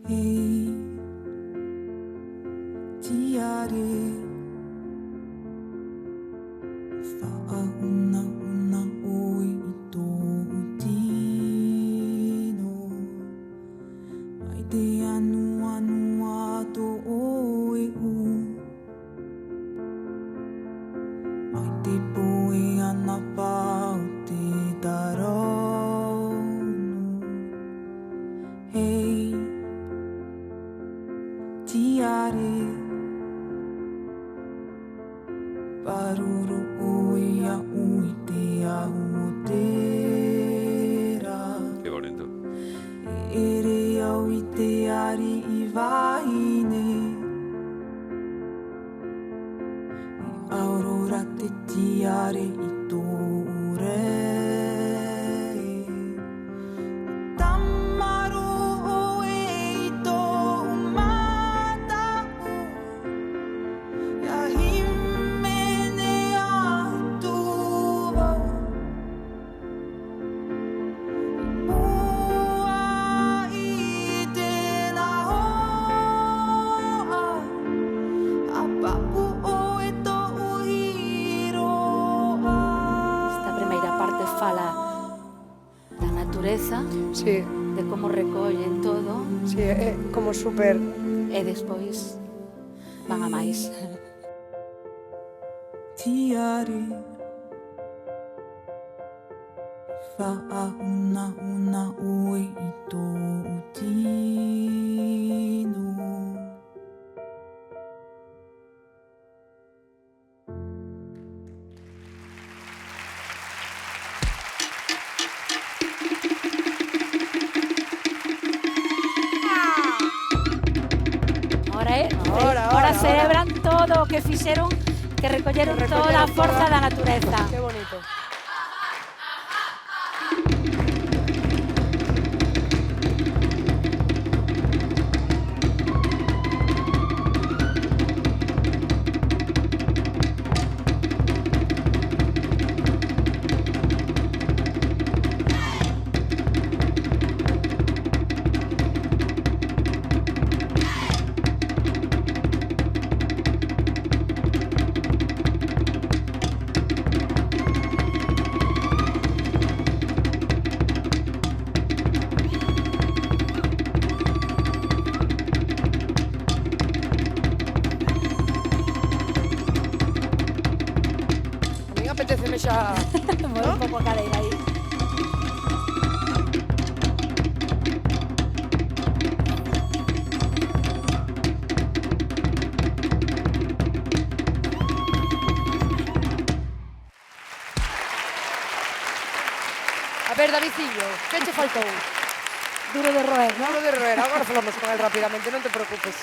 Hey, tiare fauna una oi tino mai te anu ato oi mai te poe ana pau te tarono. Hey, tiare paruru oi a ui te ahutera. Qué bonito. Ere au i te ari i vaine I aurora te tiare i tōre Tamaru oe i tō matau Ia himene atu wau Ua i tēnā hoa A papu oe tō uhiroa Esta primeira parte fala da natureza, Sí, de como recollen todo, sí, é como super... e despois van a máis. Tiare Whauna oi i tō tino Ahora celebran todo o que fixeron, que recolleron toda a forza da natureza. Qué bonito. A mí apeteceme xa... Mueve un pouco a cadeira aí. A ver, Davidillo, que te faltou? Duro de roer, non? Duro de roer, agora falamos con él rapidamente, non te preocupes.